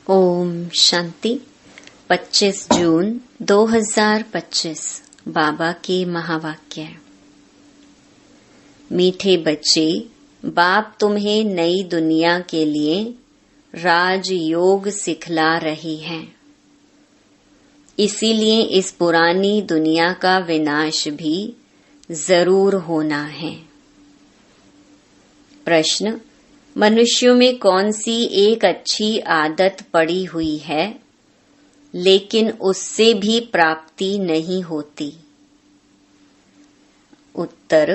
ओम शांति। 25 जून 2025 बाबा के महावाक्य। मीठे बच्चे, बाप तुम्हें नई दुनिया के लिए राजयोग सिखला रही हैं। इसीलिए इस पुरानी दुनिया का विनाश भी जरूर होना है। प्रश्न: मनुष्यों में कौन सी एक अच्छी आदत पड़ी हुई है लेकिन उससे भी प्राप्ति नहीं होती? उत्तर: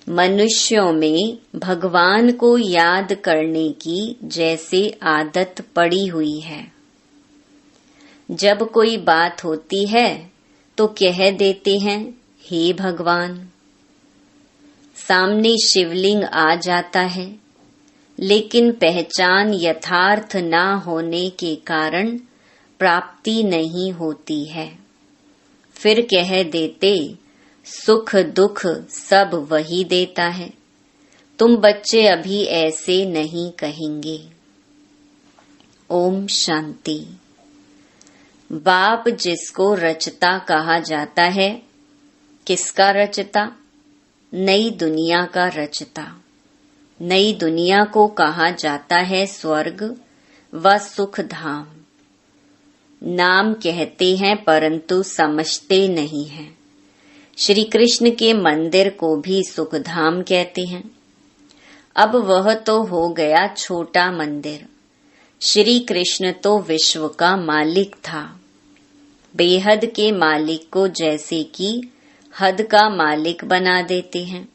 मनुष्यों में भगवान को याद करने की जैसे आदत पड़ी हुई है। जब कोई बात होती है तो कह देते हैं, हे भगवान। सामने शिवलिंग आ जाता है, लेकिन पहचान यथार्थ ना होने के कारण प्राप्ति नहीं होती है। फिर कह देते, सुख दुख सब वही देता है। तुम बच्चे अभी ऐसे नहीं कहेंगे। ओम शांति। बाप जिसको रचता कहा जाता है, किसका रचता? नई दुनिया का रचता। नई दुनिया को कहा जाता है स्वर्ग व सुख धाम। नाम कहते हैं परंतु समझते नहीं हैं। श्री कृष्ण के मंदिर को भी सुख धाम कहते हैं। अब वह तो हो गया छोटा मंदिर। श्री कृष्ण तो विश्व का मालिक था। बेहद के मालिक को जैसे कि हद का मालिक बना देते हैं।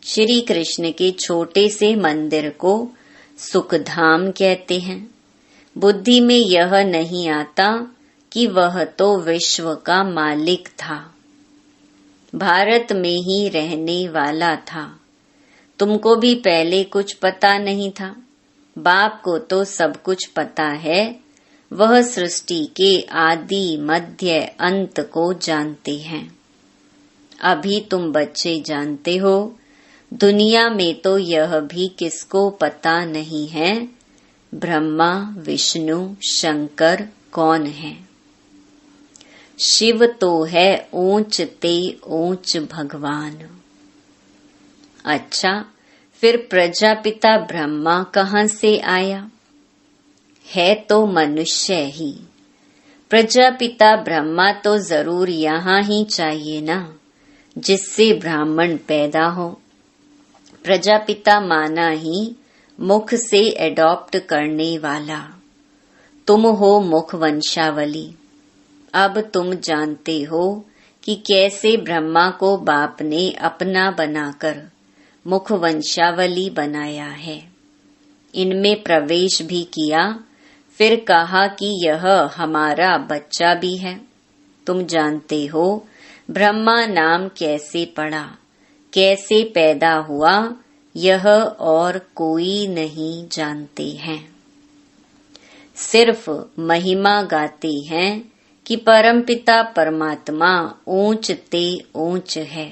श्री कृष्ण के छोटे से मंदिर को सुखधाम कहते हैं। बुद्धि में यह नहीं आता कि वह तो विश्व का मालिक था, भारत में ही रहने वाला था। तुमको भी पहले कुछ पता नहीं था। बाप को तो सब कुछ पता है। वह सृष्टि के आदि मध्य अंत को जानते हैं। अभी तुम बच्चे जानते हो। दुनिया में तो यह भी किसको पता नहीं है, ब्रह्मा विष्णु शंकर कौन है। शिव तो है ऊंच ते ऊंच भगवान। अच्छा, फिर प्रजापिता ब्रह्मा कहाँ से आया? है तो मनुष्य ही। प्रजापिता ब्रह्मा तो जरूर यहाँ ही चाहिए ना, जिससे ब्राह्मण पैदा हो। प्रजापिता माना ही मुख से एडॉप्ट करने वाला। तुम हो मुख वंशावली। अब तुम जानते हो कि कैसे ब्रह्मा को बाप ने अपना बनाकर मुख वंशावली बनाया है। इनमें प्रवेश भी किया, फिर कहा कि यह हमारा बच्चा भी है। तुम जानते हो ब्रह्मा नाम कैसे पड़ा, कैसे पैदा हुआ, यह और कोई नहीं जानते हैं। सिर्फ महिमा गाते हैं कि परमपिता परमात्मा ऊंच ते ऊंच है,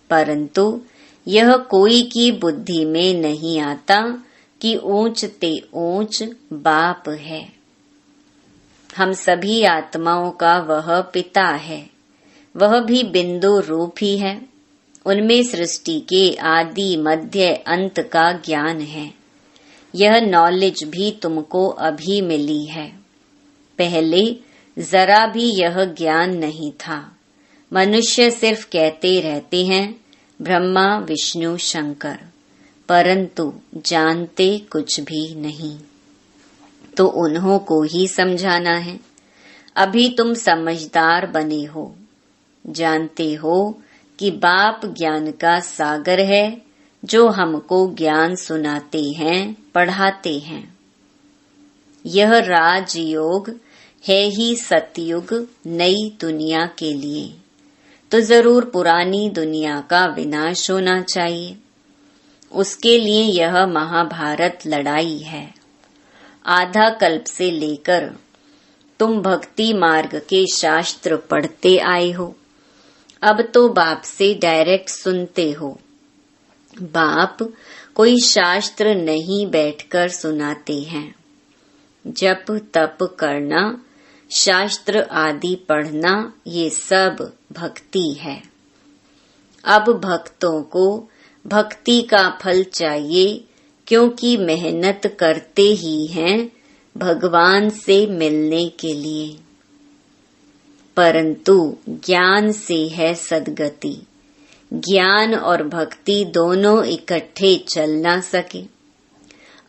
परंतु यह कोई की बुद्धि में नहीं आता कि ऊंच ते ऊंच बाप है। हम सभी आत्माओं का वह पिता है। वह भी बिंदु रूप ही है। उनमें सृष्टि के आदि मध्य अंत का ज्ञान है। यह नॉलेज भी तुमको अभी मिली है। पहले जरा भी यह ज्ञान नहीं था। मनुष्य सिर्फ कहते रहते हैं ब्रह्मा विष्णु शंकर, परंतु जानते कुछ भी नहीं। तो उन्हों को ही समझाना है। अभी तुम समझदार बने हो। जानते हो कि बाप ज्ञान का सागर है, जो हमको ज्ञान सुनाते हैं, पढ़ाते हैं। यह राजयोग है ही सतयुग नई दुनिया के लिए। तो जरूर पुरानी दुनिया का विनाश होना चाहिए। उसके लिए यह महाभारत लड़ाई है। आधा कल्प से लेकर तुम भक्ति मार्ग के शास्त्र पढ़ते आए हो। अब तो बाप से डायरेक्ट सुनते हो। बाप कोई शास्त्र नहीं बैठकर सुनाते हैं। जप तप करना, शास्त्र आदि पढ़ना, ये सब भक्ति है। अब भक्तों को भक्ति का फल चाहिए, क्योंकि मेहनत करते ही हैं भगवान से मिलने के लिए। परंतु ज्ञान से है सद्गति। ज्ञान और भक्ति दोनों इकट्ठे चल ना सके।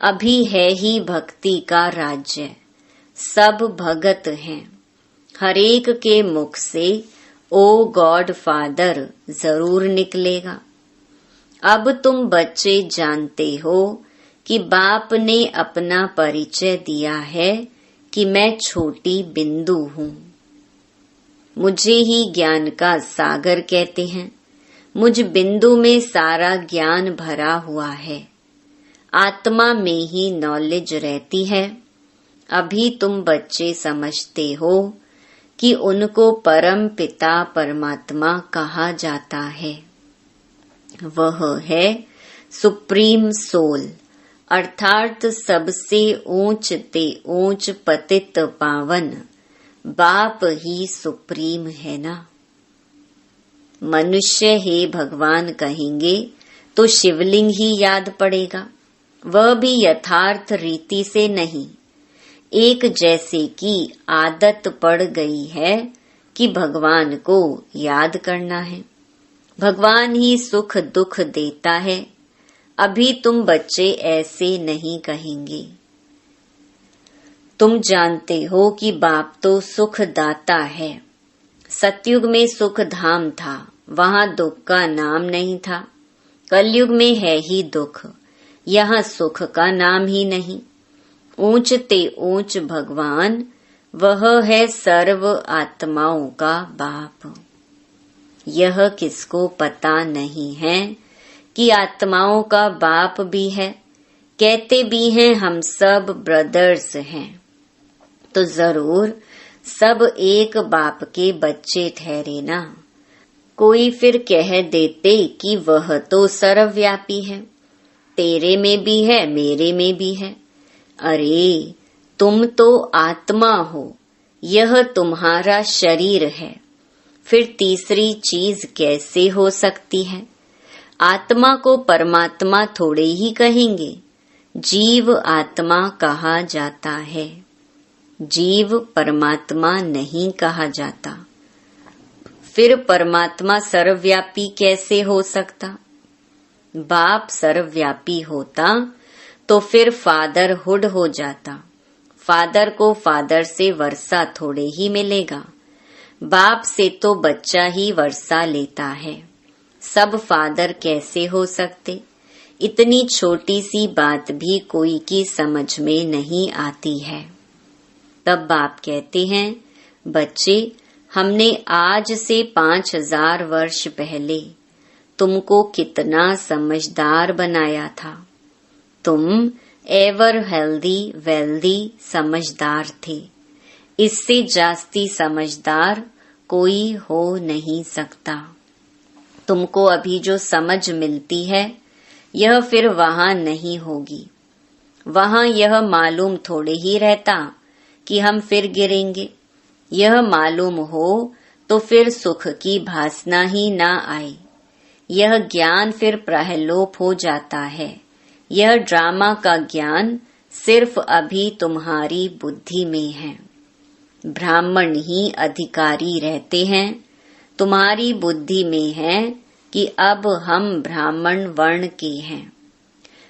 अभी है ही भक्ति का राज्य, सब भगत हैं। हरेक के मुख से ओ गॉड फादर जरूर निकलेगा। अब तुम बच्चे जानते हो कि बाप ने अपना परिचय दिया है कि मैं छोटी बिंदु हूँ। मुझे ही ज्ञान का सागर कहते हैं। मुझ बिंदु में सारा ज्ञान भरा हुआ है। आत्मा में ही नॉलेज रहती है। अभी तुम बच्चे समझते हो कि उनको परम पिता परमात्मा कहा जाता है। वह है सुप्रीम सोल, अर्थात सबसे ऊंच ते ऊंच पतित पावन बाप ही सुप्रीम है ना। मनुष्य हे भगवान कहेंगे तो शिवलिंग ही याद पड़ेगा, वह भी यथार्थ रीति से नहीं। एक जैसे की आदत पड़ गई है कि भगवान को याद करना है। भगवान ही सुख दुख देता है। अभी तुम बच्चे ऐसे नहीं कहेंगे। तुम जानते हो कि बाप तो सुख दाता है। सतयुग में सुख धाम था, वहाँ दुख का नाम नहीं था। कलयुग में है ही दुख, यहाँ सुख का नाम ही नहीं। ऊंच ते ऊंच भगवान, वह है सर्व आत्माओं का बाप। यह किसको पता नहीं है कि आत्माओं का बाप भी है। कहते भी हैं हम सब ब्रदर्स हैं, तो जरूर सब एक बाप के बच्चे ठहरे ना। कोई फिर कह देते कि वह तो सर्वव्यापी है, तेरे में भी है मेरे में भी है। अरे तुम तो आत्मा हो, यह तुम्हारा शरीर है, फिर तीसरी चीज कैसे हो सकती है। आत्मा को परमात्मा थोड़े ही कहेंगे, जीव आत्मा कहा जाता है, जीव परमात्मा नहीं कहा जाता। फिर परमात्मा सर्वव्यापी कैसे हो सकता। बाप सर्वव्यापी होता तो फिर फादरहुड हो जाता। फादर को फादर से वर्षा थोड़े ही मिलेगा, बाप से तो बच्चा ही वर्षा लेता है। सब फादर कैसे हो सकते। इतनी छोटी सी बात भी कोई की समझ में नहीं आती है। तब बाप कहते हैं, बच्चे हमने आज से 5000 वर्ष पहले तुमको कितना समझदार बनाया था। तुम एवर हेल्दी वेल्दी समझदार थे। इससे जास्ती समझदार कोई हो नहीं सकता। तुमको अभी जो समझ मिलती है यह फिर वहां नहीं होगी। वहां यह मालूम थोड़े ही रहता कि हम फिर गिरेंगे। यह मालूम हो तो फिर सुख की भासना ही ना आए। यह ज्ञान फिर प्रहलोप हो जाता है। यह ड्रामा का ज्ञान सिर्फ अभी तुम्हारी बुद्धि में है। ब्राह्मण ही अधिकारी रहते हैं। तुम्हारी बुद्धि में है कि अब हम ब्राह्मण वर्ण के हैं।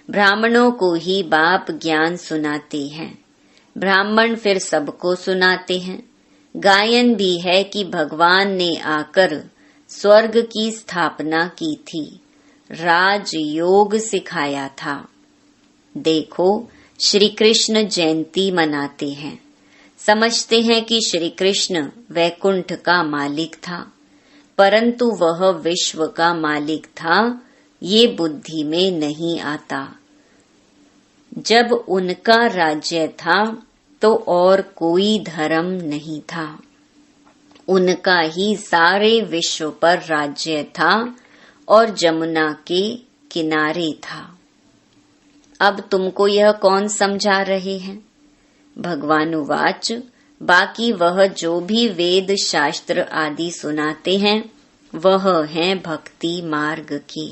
ब्राह्मणों को ही बाप ज्ञान सुनाते हैं। ब्राह्मण फिर सबको सुनाते हैं। गायन भी है कि भगवान ने आकर स्वर्ग की स्थापना की थी, राजयोग सिखाया था। देखो श्री कृष्ण जयंती मनाते हैं। समझते हैं कि श्री कृष्ण वैकुंठ का मालिक था, परंतु वह विश्व का मालिक था, ये बुद्धि में नहीं आता। जब उनका राज्य था तो और कोई धर्म नहीं था। उनका ही सारे विश्व पर राज्य था और जमुना के किनारे था। अब तुमको यह कौन समझा रहे हैं। भगवानुवाच बाकी वह जो भी वेद शास्त्र आदि सुनाते हैं वह है भक्ति मार्ग की।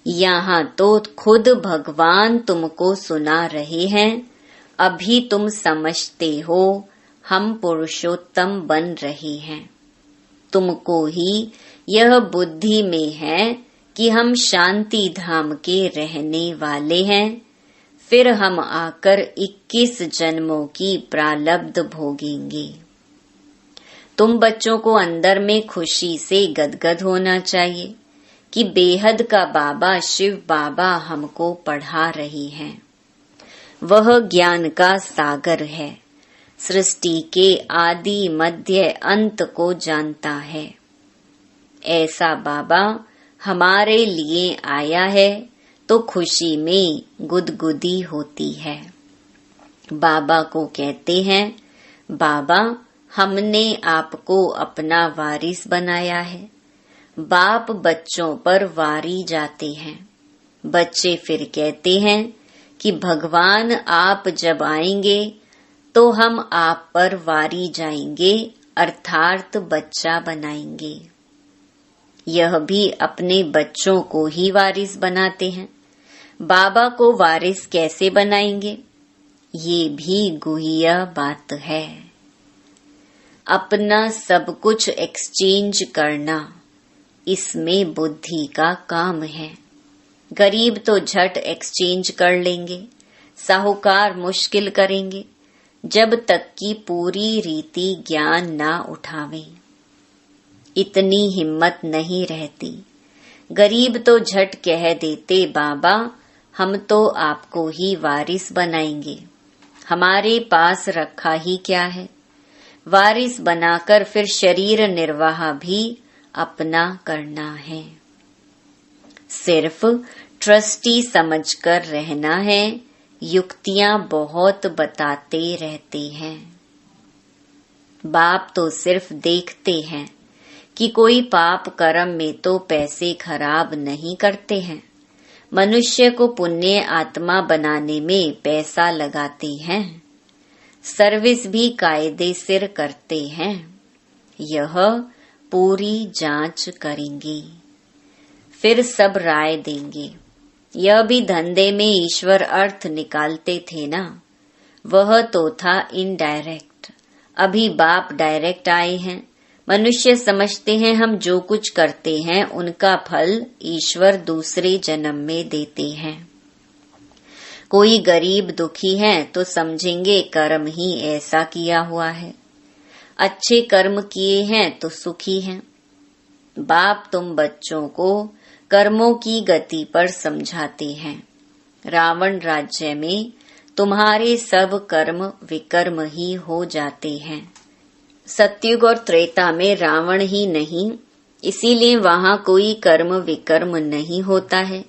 यहाँ तो खुद भगवान तुमको सुना रहे हैं। अभी तुम समझते हो हम पुरुषोत्तम बन रहे हैं। तुमको ही यह बुद्धि में है कि हम शांति धाम के रहने वाले हैं। फिर हम आकर 21 जन्मों की प्रारब्ध भोगेंगे। तुम बच्चों को अंदर में खुशी से गदगद होना चाहिए कि बेहद का बाबा शिव बाबा हमको पढ़ा रही हैं। वह ज्ञान का सागर है। सृष्टि के आदि मध्य अंत को जानता है। ऐसा बाबा हमारे लिए आया है तो खुशी में गुदगुदी होती है। बाबा को कहते हैं, बाबा हमने आपको अपना वारिस बनाया है। बाप बच्चों पर वारी जाते हैं। बच्चे फिर कहते हैं कि भगवान आप जब आएंगे तो हम आप पर वारी जाएंगे, अर्थात बच्चा बनाएंगे। यह भी अपने बच्चों को ही वारिस बनाते हैं। बाबा को वारिस कैसे बनाएंगे? ये भी गुहिया बात है। अपना सब कुछ एक्सचेंज करना, इसमें बुद्धि का काम है। गरीब तो झट एक्सचेंज कर लेंगे, साहूकार मुश्किल करेंगे, जब तक कि पूरी रीति ज्ञान ना उठावें। इतनी हिम्मत नहीं रहती। गरीब तो झट कह देते, बाबा हम तो आपको ही वारिस बनाएंगे, हमारे पास रखा ही क्या है। वारिस बनाकर फिर शरीर निर्वाह भी अपना करना है। सिर्फ ट्रस्टी समझकर रहना है। युक्तियां बहुत बताते रहते हैं। बाप तो सिर्फ देखते हैं कि कोई पाप कर्म में तो पैसे खराब नहीं करते हैं। मनुष्य को पुण्य आत्मा बनाने में पैसा लगाते हैं। सर्विस भी कायदे सिर करते हैं। यह पूरी जांच करेंगे, फिर सब राय देंगे। यह भी धंधे में ईश्वर अर्थ निकालते थे ना, वह तो था इनडायरेक्ट। अभी बाप डायरेक्ट आए हैं। मनुष्य समझते हैं हम जो कुछ करते हैं उनका फल ईश्वर दूसरे जन्म में देते हैं। कोई गरीब दुखी है तो समझेंगे कर्म ही ऐसा किया हुआ है। अच्छे कर्म किए हैं तो सुखी हैं। बाप तुम बच्चों को कर्मों की गति पर समझाते हैं। रावण राज्य में तुम्हारे सब कर्म विकर्म ही हो जाते हैं। सतयुग और त्रेता में रावण ही नहीं, इसीलिए वहाँ कोई कर्म विकर्म नहीं होता है।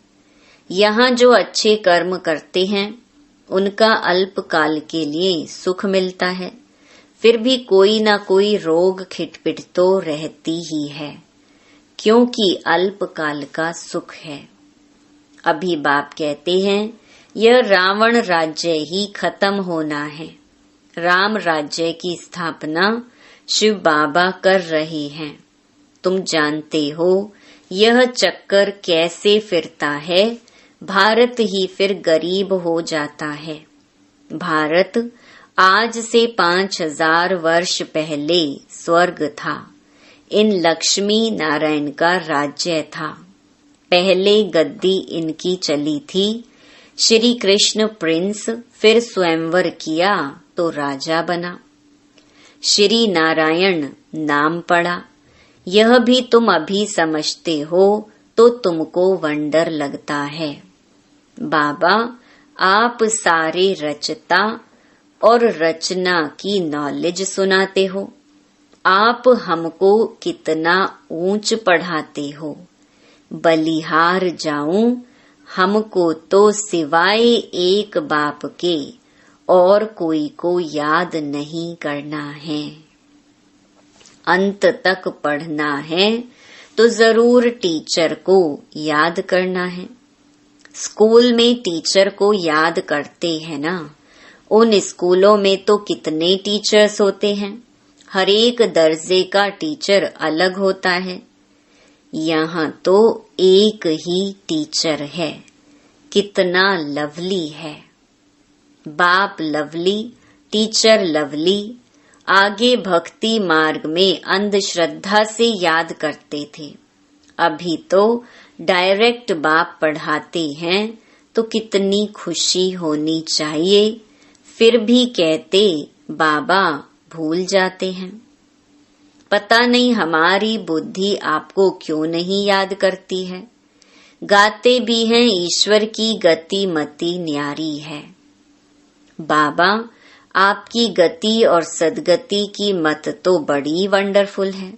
यहाँ जो अच्छे कर्म करते हैं उनका अल्प काल के लिए सुख मिलता है, फिर भी कोई ना कोई रोग खिटपिट तो रहती ही है, क्योंकि अल्प काल का सुख है। अभी बाप कहते हैं यह रावण राज्य ही खत्म होना है। राम राज्य की स्थापना शिव बाबा कर रहे हैं। तुम जानते हो यह चक्कर कैसे फिरता है। भारत ही फिर गरीब हो जाता है। भारत आज से 5000 वर्ष पहले स्वर्ग था। इन लक्ष्मी नारायण का राज्य था। पहले गद्दी इनकी चली थी। श्री कृष्ण प्रिंस, फिर स्वयंवर किया तो राजा बना। श्री नारायण नाम पड़ा। यह भी तुम अभी समझते हो तो तुमको वंडर लगता है। बाबा आप सारे रचता और रचना की नॉलेज सुनाते हो। आप हमको कितना ऊंच पढ़ाते हो। बलिहार जाऊं, हमको तो सिवाय एक बाप के और कोई को याद नहीं करना है। अंत तक पढ़ना है तो जरूर टीचर को याद करना है। स्कूल में टीचर को याद करते हैं ना, उन स्कूलों में तो कितने टीचर्स होते हैं, हर एक दर्जे का टीचर अलग होता है। यहाँ तो एक ही टीचर है, कितना लवली है। बाप लवली, टीचर लवली। आगे भक्ति मार्ग में अंधश्रद्धा से याद करते थे, अभी तो डायरेक्ट बाप पढ़ाते हैं, तो कितनी खुशी होनी चाहिए। फिर भी कहते बाबा भूल जाते हैं। पता नहीं हमारी बुद्धि आपको क्यों नहीं याद करती है। गाते भी हैं ईश्वर की गति मति न्यारी है। बाबा आपकी गति और सदगति की मत तो बड़ी वंडरफुल है।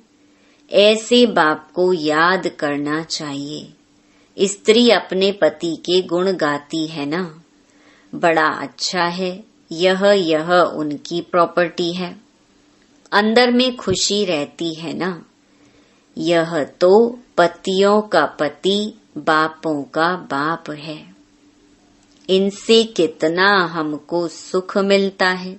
ऐसे बाप को याद करना चाहिए। स्त्री अपने पति के गुण गाती है ना, बड़ा अच्छा है। यह उनकी प्रॉपर्टी है, अंदर में खुशी रहती है ना। यह तो पतियों का पति, बापों का बाप है। इनसे कितना हमको सुख मिलता है,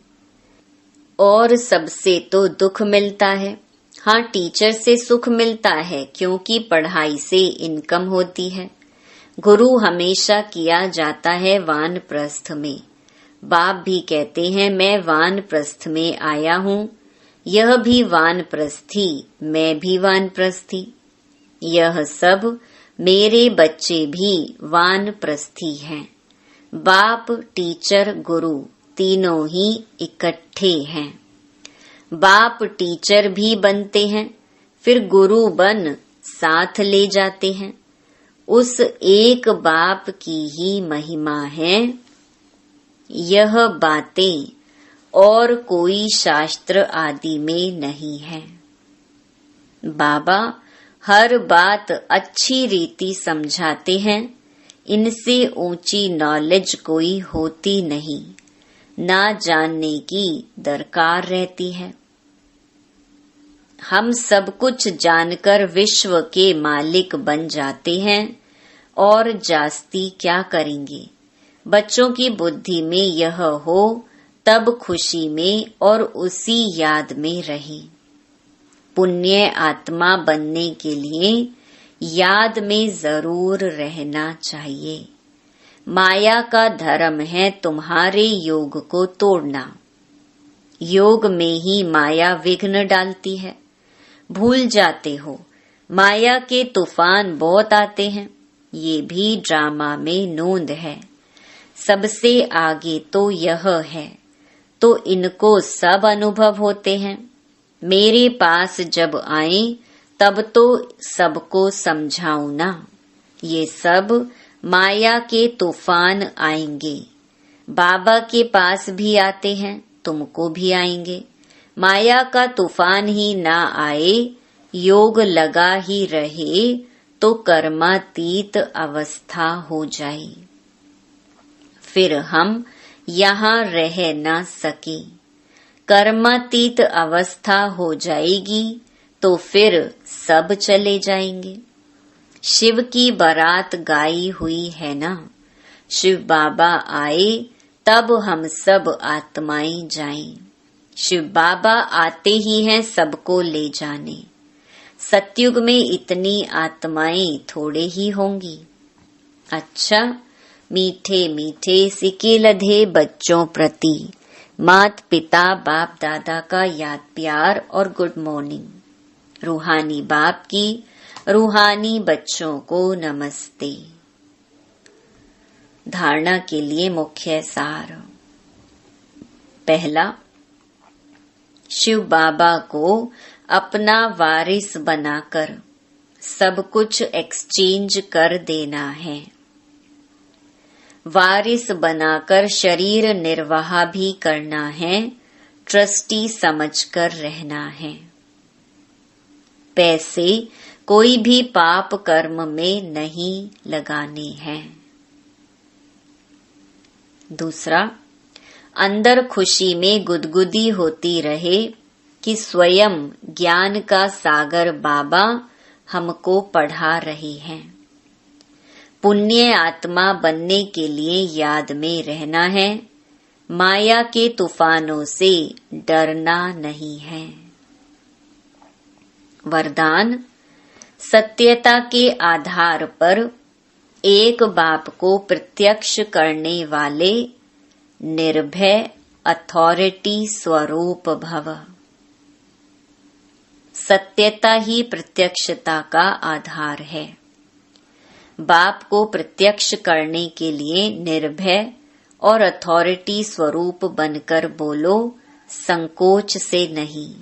और सबसे तो दुख मिलता है। हाँ, टीचर से सुख मिलता है क्योंकि पढ़ाई से इनकम होती है। गुरु हमेशा किया जाता है वानप्रस्थ में। बाप भी कहते हैं मैं वानप्रस्थ में आया हूँ। यह भी वानप्रस्थी, मैं भी वानप्रस्थी। यह सब मेरे बच्चे भी वानप्रस्थी हैं। बाप, टीचर, गुरु तीनों ही इकट्ठे हैं। बाप टीचर भी बनते हैं, फिर गुरु बन साथ ले जाते हैं। उस एक बाप की ही महिमा है। यह बातें और कोई शास्त्र आदि में नहीं है। बाबा हर बात अच्छी रीति समझाते हैं। इनसे ऊंची नॉलेज कोई होती नहीं, ना जानने की दरकार रहती है। हम सब कुछ जानकर विश्व के मालिक बन जाते हैं, और जास्ती क्या करेंगे। बच्चों की बुद्धि में यह हो, तब खुशी में और उसी याद में रहे। पुण्य आत्मा बनने के लिए याद में जरूर रहना चाहिए। माया का धर्म है तुम्हारे योग को तोड़ना। योग में ही माया विघ्न डालती है। भूल जाते हो, माया के तूफान बहुत आते हैं। ये भी ड्रामा में नोंद है। सबसे आगे तो यह है, तो इनको सब अनुभव होते हैं। मेरे पास जब आए तब तो सबको समझाऊं ना। ये सब माया के तूफान आएंगे। बाबा के पास भी आते हैं, तुमको भी आएंगे। माया का तूफान ही ना आए, योग लगा ही रहे, तो कर्मातीत अवस्था हो जाए। फिर हम यहाँ रह ना सके। कर्मातीत अवस्था हो जाएगी तो फिर सब चले जाएंगे। शिव की बारात गाई हुई है ना। शिव बाबा आए तब हम सब आत्माएं जाएं। शिव बाबा आते ही हैं सबको ले जाने। सतयुग में इतनी आत्माएं थोड़े ही होंगी। अच्छा, मीठे मीठे सिके लधे बच्चों प्रति मात पिता बाप दादा का याद प्यार और गुड मॉर्निंग। रूहानी बाप की रूहानी बच्चों को नमस्ते। धारणा के लिए मुख्य सार। पहला, शिव बाबा को अपना वारिस बनाकर सब कुछ एक्सचेंज कर देना है। वारिस बनाकर शरीर निर्वाह भी करना है, ट्रस्टी समझकर रहना है। पैसे कोई भी पाप कर्म में नहीं लगाने हैं। दूसरा, अंदर खुशी में गुदगुदी होती रहे कि स्वयं ज्ञान का सागर बाबा हमको पढ़ा रहे हैं। पुण्य आत्मा बनने के लिए याद में रहना है, माया के तूफानों से डरना नहीं है। वरदान, सत्यता के आधार पर एक बाप को प्रत्यक्ष करने वाले निर्भय अथॉरिटी स्वरूप भव। सत्यता ही प्रत्यक्षता का आधार है। बाप को प्रत्यक्ष करने के लिए निर्भय और अथॉरिटी स्वरूप बनकर बोलो, संकोच से नहीं।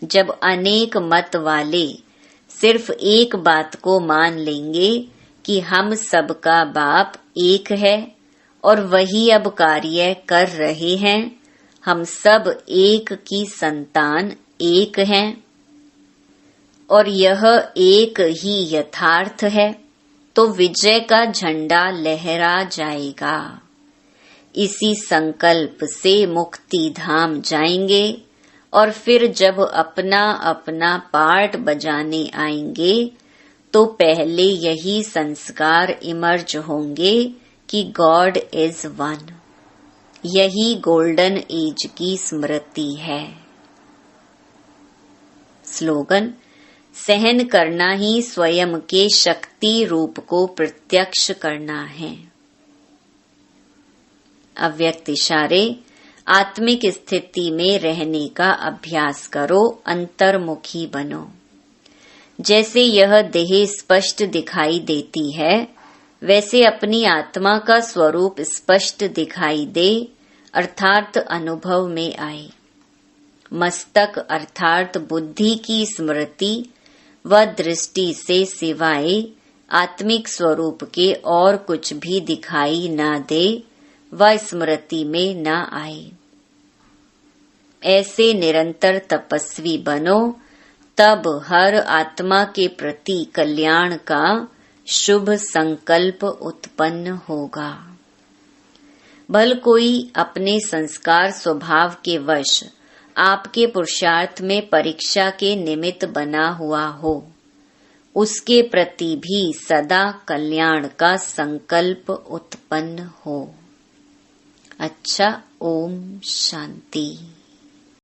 जब अनेक मत वाले सिर्फ एक बात को मान लेंगे कि हम सबका बाप एक है और वही अब कार्य कर रहे हैं, हम सब एक की संतान एक हैं और यह एक ही यथार्थ है, तो विजय का झंडा लहरा जाएगा। इसी संकल्प से मुक्ति धाम जाएंगे और फिर जब अपना अपना पार्ट बजाने आएंगे तो पहले यही संस्कार इमर्ज होंगे कि गॉड इज वन। यही गोल्डन एज की स्मृति है। स्लोगन, सहन करना ही स्वयं के शक्ति रूप को प्रत्यक्ष करना है। अव्यक्त इशारे, आत्मिक स्थिति में रहने का अभ्यास करो, अंतर्मुखी बनो। जैसे यह देह स्पष्ट दिखाई देती है, वैसे अपनी आत्मा का स्वरूप स्पष्ट दिखाई दे, अर्थात अनुभव में आए। मस्तक अर्थात बुद्धि की स्मृति व दृष्टि से सिवाय आत्मिक स्वरूप के और कुछ भी दिखाई न दे व स्मृति में न आए। ऐसे निरंतर तपस्वी बनो, तब हर आत्मा के प्रति कल्याण का शुभ संकल्प उत्पन्न होगा। भल कोई अपने संस्कार स्वभाव के वश आपके पुरुषार्थ में परीक्षा के निमित्त बना हुआ हो, उसके प्रति भी सदा कल्याण का संकल्प उत्पन्न हो। अच्छा, ओम शांति।